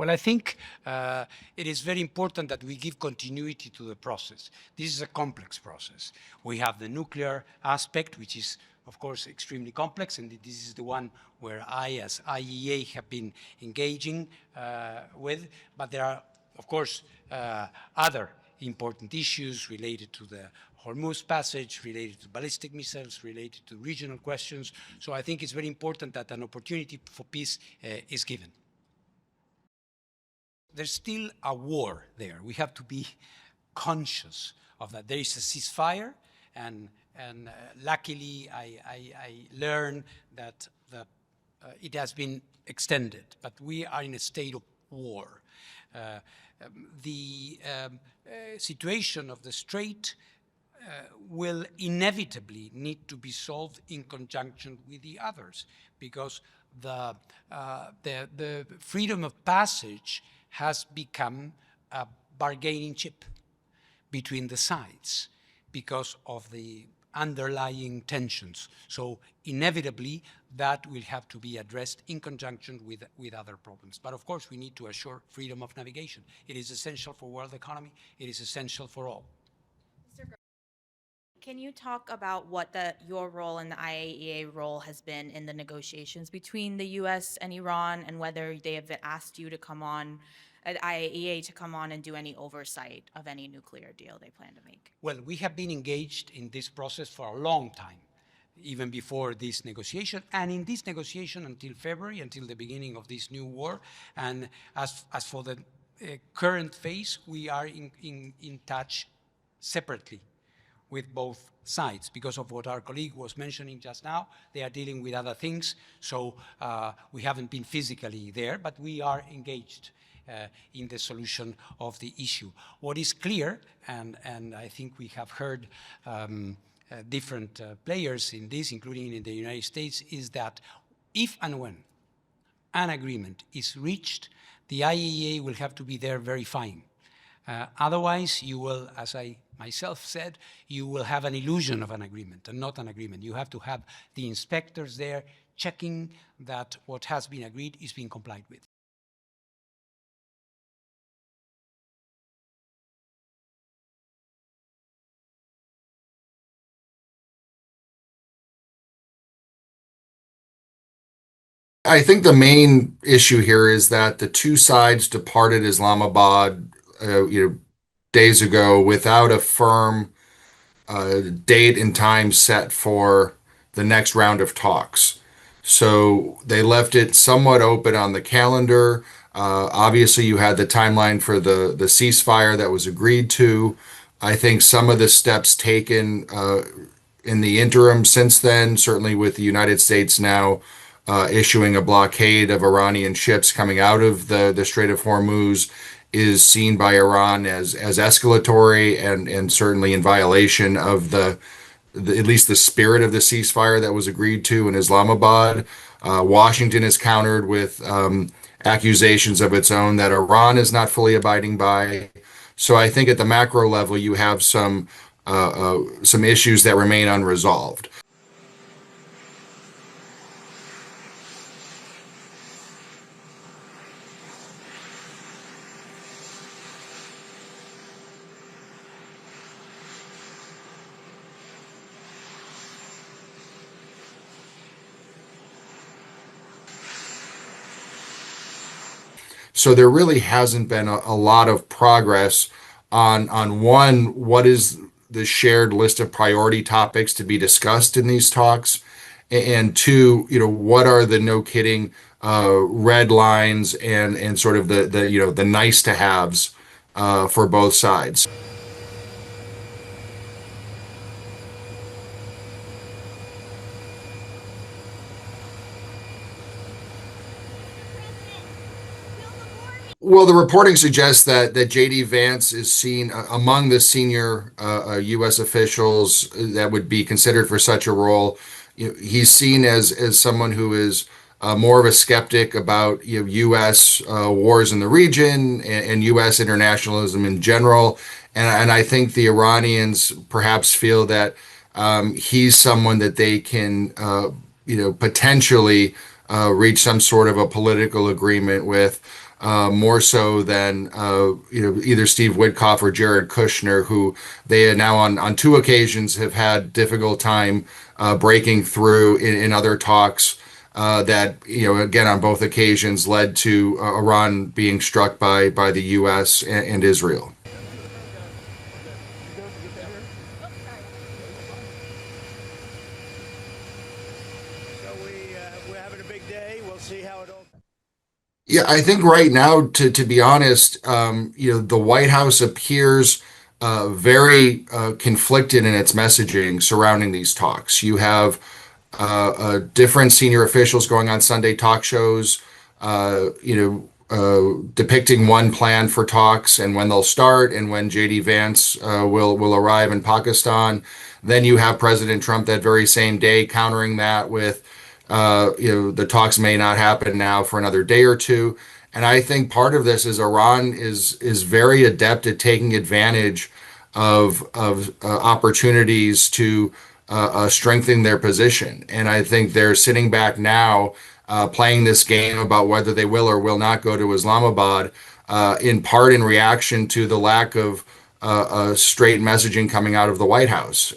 Well, I think it is very important that we give continuity to the process. This is a complex process. We have the nuclear aspect, which is, of course, extremely complex, and this is the one where I, as IEA, have been engaging with. But there are, of course, other important issues related to the Hormuz Passage, related to ballistic missiles, related to regional questions. So I think it's very important that an opportunity for peace is given. There's still a war there. We have to be conscious of that. There is a ceasefire, and luckily I learned that it has been extended, but we are in a state of war. The situation of the Strait will inevitably need to be solved in conjunction with the others, because the freedom of passage has become a bargaining chip between the sides because of the underlying tensions. So inevitably, that will have to be addressed in conjunction with other problems. But of course, we need to assure freedom of navigation. It is essential for world economy. It is essential for all. Can you talk about what your role and the IAEA role has been in the negotiations between the U.S. and Iran, and whether they have asked you to come on, at IAEA, to come on and do any oversight of any nuclear deal they plan to make? Well, we have been engaged in this process for a long time, even before this negotiation, and in this negotiation until February, until the beginning of this new war. And as for the current phase, we are in touch separately with both sides because of what our colleague was mentioning just now. They are dealing with other things, so we haven't been physically there, but we are engaged in the solution of the issue. What is clear, and I think we have heard different players in this, including in the United States, is that if and when an agreement is reached, the IAEA will have to be there verifying. Otherwise, you will, as I myself said, you will have an illusion of an agreement and not an agreement. You have to have the inspectors there checking that what has been agreed is being complied with. I think the main issue here is that the two sides departed Islamabad, days ago without a firm date and time set for the next round of talks. So they left it somewhat open on the calendar. Obviously, you had the timeline for the ceasefire that was agreed to. I think some of the steps taken in the interim since then, certainly with the United States now issuing a blockade of Iranian ships coming out of the Strait of Hormuz, is seen by Iran as escalatory and certainly in violation of at least the spirit of the ceasefire that was agreed to in Islamabad. Washington is countered with accusations of its own that Iran is not fully abiding by. So I think at the macro level, you have some issues that remain unresolved. So there really hasn't been a lot of progress on one, what is the shared list of priority topics to be discussed in these talks, and two, what are the no kidding red lines and sort of the nice to haves for both sides. Well, the reporting suggests that J.D. Vance is seen among the senior U.S. officials that would be considered for such a role. He's seen as someone who is more of a skeptic about U.S. Wars in the region and U.S. internationalism in general. And I think the Iranians perhaps feel that he's someone that they can potentially reach some sort of a political agreement with. more so than either Steve Witkoff or Jared Kushner, who they now on two occasions have had difficult time breaking through in other talks that again on both occasions led to Iran being struck by the U.S. and Israel. We're having a big day. We'll see how it all. Yeah, I think right now, to be honest, the White House appears very conflicted in its messaging surrounding these talks. You have different senior officials going on Sunday talk shows, depicting one plan for talks and when they'll start and when JD Vance will arrive in Pakistan. Then you have President Trump that very same day countering that with, the talks may not happen now for another day or two. And I think part of this is Iran is very adept at taking advantage of opportunities to strengthen their position. And I think they're sitting back now, playing this game about whether they will or will not go to Islamabad, in part in reaction to the lack of straight messaging coming out of the White House.